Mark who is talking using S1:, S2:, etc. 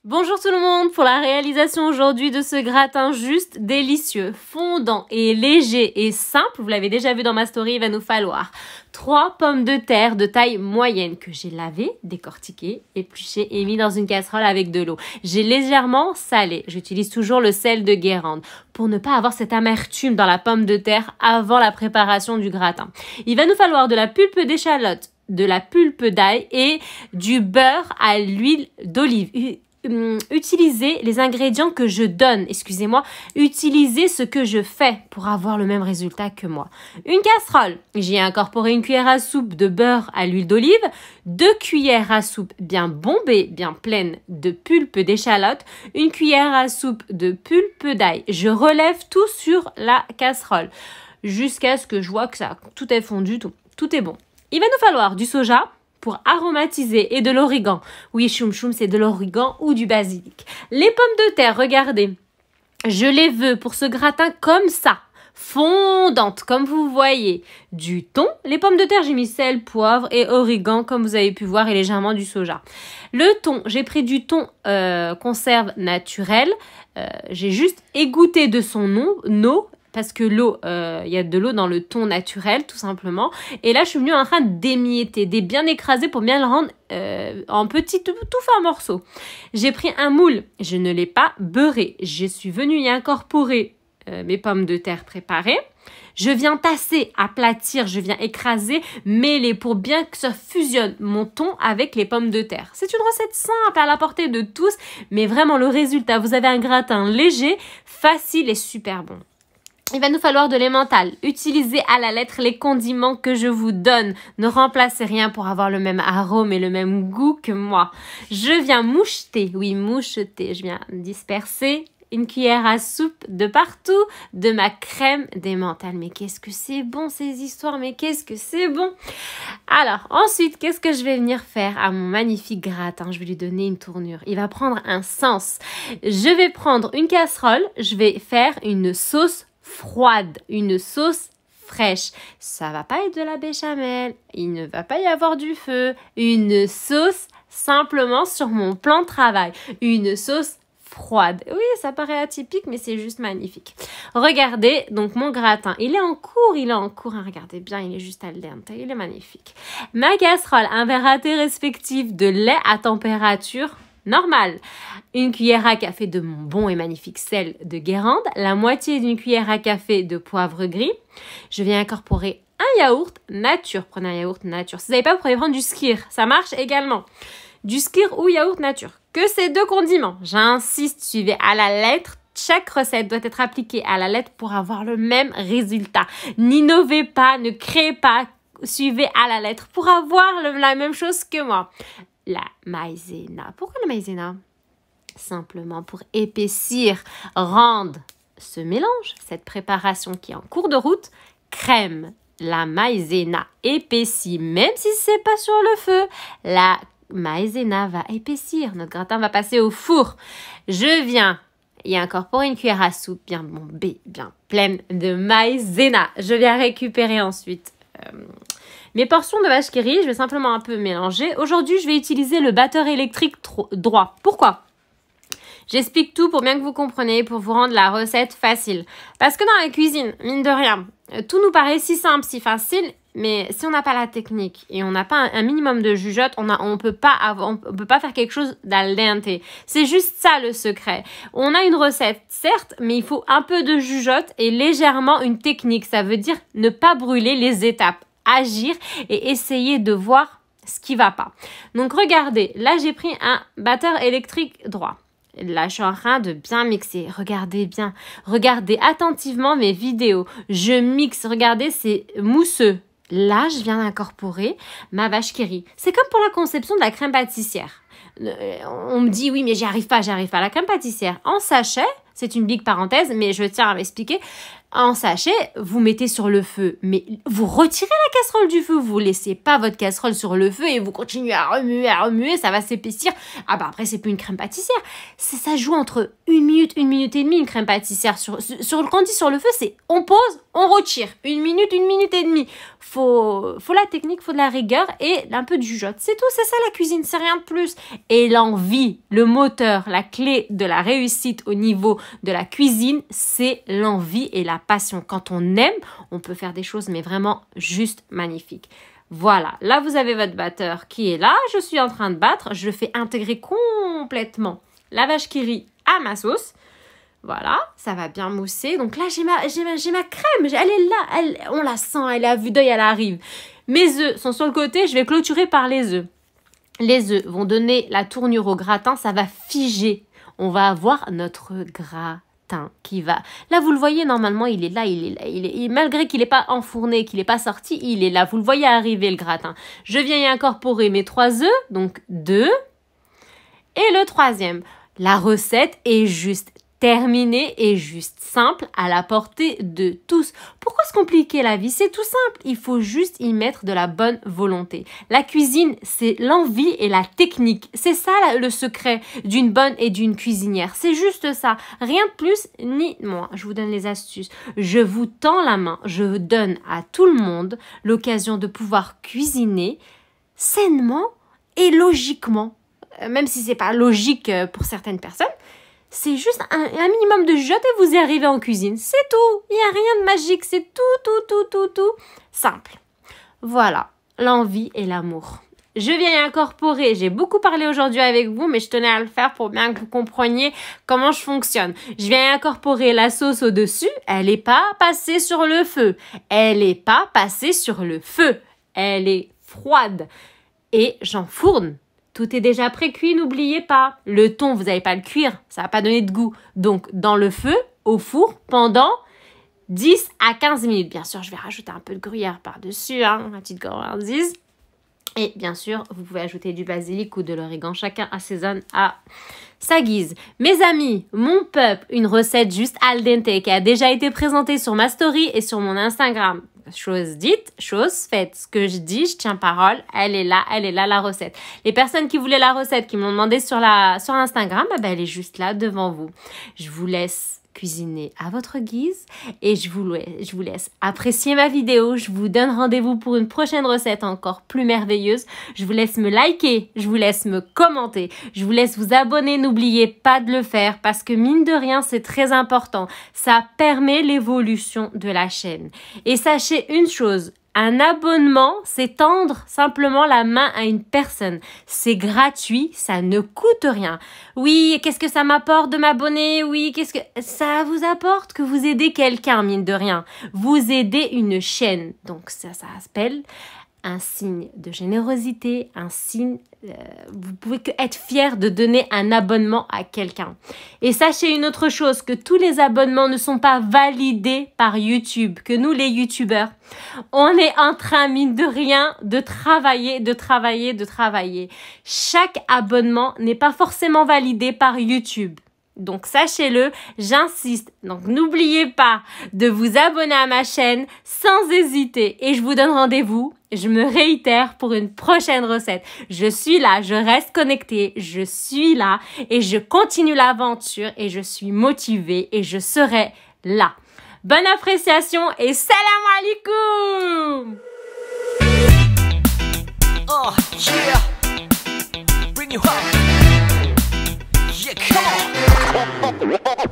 S1: Bonjour tout le monde, pour la réalisation aujourd'hui de ce gratin juste délicieux, fondant et léger et simple, vous l'avez déjà vu dans ma story, il va nous falloir 3 pommes de terre de taille moyenne que j'ai lavées, décortiquées, épluchées et mis dans une casserole avec de l'eau. J'ai légèrement salé, j'utilise toujours le sel de Guérande pour ne pas avoir cette amertume dans la pomme de terre avant la préparation du gratin. Il va nous falloir de la pulpe d'échalote, de la pulpe d'ail et du beurre à l'huile d'olive. Utilisez les ingrédients que je donne, utilisez ce que je fais pour avoir le même résultat que moi. Une casserole, j'y ai incorporé une cuillère à soupe de beurre à l'huile d'olive, 2 cuillères à soupe bien bombées, bien pleines de pulpe d'échalote, une cuillère à soupe de pulpe d'ail. Je relève tout sur la casserole jusqu'à ce que je vois que tout est fondu, tout est bon. Il va nous falloir du soja pour aromatiser et de l'origan. Oui, choum choum, c'est de l'origan ou du basilic. Les pommes de terre, regardez, je les veux pour ce gratin comme ça, fondantes, comme vous voyez. Du thon, les pommes de terre, j'ai mis sel, poivre et origan, comme vous avez pu voir, et légèrement du soja. Le thon, j'ai pris du thon conserve naturel. J'ai juste égoutté de son eau, parce que l'eau, il y a de l'eau dans le thon naturel, tout simplement. Et là, je suis venue en train d'émietter, de bien écraser pour bien le rendre en petits, tout fin morceaux. J'ai pris un moule, je ne l'ai pas beurré. Je suis venue y incorporer mes pommes de terre préparées. Je viens tasser, aplatir, je viens écraser, mêler pour bien que ça fusionne mon thon avec les pommes de terre. C'est une recette simple à la portée de tous, mais vraiment le résultat, vous avez un gratin léger, facile et super bon. Il va nous falloir de l'emmental. Utilisez à la lettre les condiments que je vous donne. Ne remplacez rien pour avoir le même arôme et le même goût que moi. Je viens moucheter, je viens disperser une cuillère à soupe de partout de ma crème d'emmental. Mais qu'est-ce que c'est bon ces histoires, mais qu'est-ce que c'est bon. Alors ensuite, qu'est-ce que je vais venir faire à mon magnifique gratin? Je vais lui donner une tournure. Il va prendre un sens. Je vais prendre une casserole, je vais faire une sauce froide, une sauce fraîche. Ça va pas être de la béchamel, il ne va pas y avoir du feu. Une sauce simplement sur mon plan de travail. Une sauce froide. Oui, ça paraît atypique, mais c'est juste magnifique. Regardez, donc mon gratin, il est en cours, hein, regardez bien, il est juste al dente, il est magnifique. Ma casserole, un verre à thé respectif de lait à température normale, une cuillère à café de mon bon et magnifique sel de Guérande, la moitié d'une cuillère à café de poivre gris. Je viens incorporer un yaourt nature. Prenez un yaourt nature. Si vous n'avez pas, vous pouvez prendre du skyr. Ça marche également. Du skyr ou yaourt nature. Que ces 2 condiments. J'insiste, suivez à la lettre. Chaque recette doit être appliquée à la lettre pour avoir le même résultat. N'innovez pas, ne créez pas. Suivez à la lettre pour avoir la même chose que moi. La maïzena. Pourquoi la maïzena? Simplement pour épaissir, rendre ce mélange, cette préparation qui est en cours de route, crème. La maïzena épaissit, même si c'est pas sur le feu. La maïzena va épaissir. Notre gratin va passer au four. Je viens y incorporer une cuillère à soupe bien bombée, bien pleine de maïzena. Je viens récupérer ensuite mes portions de vache qui rit, je vais simplement un peu mélanger. Aujourd'hui, je vais utiliser le batteur électrique droit. Pourquoi? J'explique tout pour bien que vous compreniez, pour vous rendre la recette facile. Parce que dans la cuisine, mine de rien, tout nous paraît si simple, si facile, mais si on n'a pas la technique et on n'a pas un minimum de jugeote, on peut pas faire quelque chose d'al dente. C'est juste ça le secret. On a une recette, certes, mais il faut un peu de jugeote et légèrement une technique. Ça veut dire ne pas brûler les étapes. Agir et essayer de voir ce qui va pas. Donc regardez, là j'ai pris un batteur électrique droit. Là je suis en train de bien mixer. Regardez bien, regardez attentivement mes vidéos. Je mixe, regardez, c'est mousseux. Là je viens d'incorporer ma vache qui rit. C'est comme pour la conception de la crème pâtissière. On me dit oui mais j'y arrive pas. La crème pâtissière en sachet, c'est une big parenthèse, mais je tiens à m'expliquer. En sachet, vous mettez sur le feu, mais vous retirez la casserole du feu, vous laissez pas votre casserole sur le feu et vous continuez à remuer, ça va s'épaissir. Ah bah après, c'est plus une crème pâtissière. Ça joue entre 1 minute et demie, une crème pâtissière. Quand on dit sur le feu, c'est on pose, on retire. 1 minute et demie. Faut la technique, faut de la rigueur et un peu de jugeote. C'est tout, c'est ça la cuisine, c'est rien de plus. Et l'envie, le moteur, la clé de la réussite au niveau de la cuisine, c'est l'envie et la passion. Quand on aime, on peut faire des choses mais vraiment juste magnifiques. Voilà, là vous avez votre batteur qui est là, je suis en train de battre, je fais intégrer complètement la vache qui rit à ma sauce. Voilà, ça va bien mousser. Donc là, j'ai ma crème, elle est là, on la sent, elle est à vue d'œil, elle arrive. Mes œufs sont sur le côté, je vais clôturer par les œufs. Les œufs vont donner la tournure au gratin, ça va figer. On va avoir notre gratin qui va... Là, vous le voyez, normalement, il est là. Malgré qu'il n'est pas enfourné, qu'il n'est pas sorti, il est là. Vous le voyez arriver, le gratin. Je viens y incorporer mes 3 œufs, donc 2. Et le 3e. La recette est juste terminée et juste simple à la portée de tous. Pourquoi se compliquer la vie? C'est tout simple. Il faut juste y mettre de la bonne volonté. La cuisine, c'est l'envie et la technique. C'est ça le secret d'une bonne et d'une cuisinière. C'est juste ça. Rien de plus ni de moins. Je vous donne les astuces. Je vous tends la main. Je donne à tout le monde l'occasion de pouvoir cuisiner sainement et logiquement. Même si c'est pas logique pour certaines personnes. C'est juste un minimum de jugeote et vous y arrivez en cuisine. C'est tout. Il n'y a rien de magique. C'est tout simple. Voilà, l'envie et l'amour. Je viens y incorporer. J'ai beaucoup parlé aujourd'hui avec vous, mais je tenais à le faire pour bien que vous compreniez comment je fonctionne. Je viens y incorporer la sauce au-dessus. Elle n'est pas passée sur le feu. Elle n'est pas passée sur le feu. Elle est froide. Et j'enfourne. Tout est déjà pré-cuit, n'oubliez pas. Le thon, vous n'allez pas le cuire, ça ne va pas donner de goût. Donc, dans le feu, au four, pendant 10 à 15 minutes. Bien sûr, je vais rajouter un peu de gruyère par-dessus, ma petite gourmandise. Et bien sûr, vous pouvez ajouter du basilic ou de l'origan. Chacun assaisonne à sa guise. Mes amis, mon peuple, une recette juste al dente qui a déjà été présentée sur ma story et sur mon Instagram. Chose dite, chose faite. Ce que je dis, je tiens parole. Elle est là la recette. Les personnes qui voulaient la recette, qui m'ont demandé sur Instagram, elle est juste là devant vous. Je vous laisse cuisiner à votre guise et je vous laisse apprécier ma vidéo. Je vous donne rendez-vous pour une prochaine recette encore plus merveilleuse. Je vous laisse me liker, je vous laisse me commenter, je vous laisse vous abonner. N'oubliez pas de le faire parce que mine de rien, c'est très important. Ça permet l'évolution de la chaîne. Et sachez une chose, un abonnement, c'est tendre simplement la main à une personne. C'est gratuit, ça ne coûte rien. Oui, qu'est-ce que ça m'apporte de m'abonner? Oui, qu'est-ce que ça vous apporte que vous aidez quelqu'un, mine de rien. Vous aidez une chaîne. Donc ça s'appelle un signe de générosité, un signe... vous pouvez que être fier de donner un abonnement à quelqu'un. Et sachez une autre chose, que tous les abonnements ne sont pas validés par YouTube, que nous les YouTubeurs, on est en train, mine de rien, de travailler. Chaque abonnement n'est pas forcément validé par YouTube. Donc, sachez-le, j'insiste. Donc, n'oubliez pas de vous abonner à ma chaîne sans hésiter. Et je vous donne rendez-vous, je me réitère pour une prochaine recette. Je suis là, je reste connectée, je suis là et je continue l'aventure et je suis motivée et je serai là. Bonne appréciation et salam alaikum! Oh, yeah! Bring you up! Yeah, come on!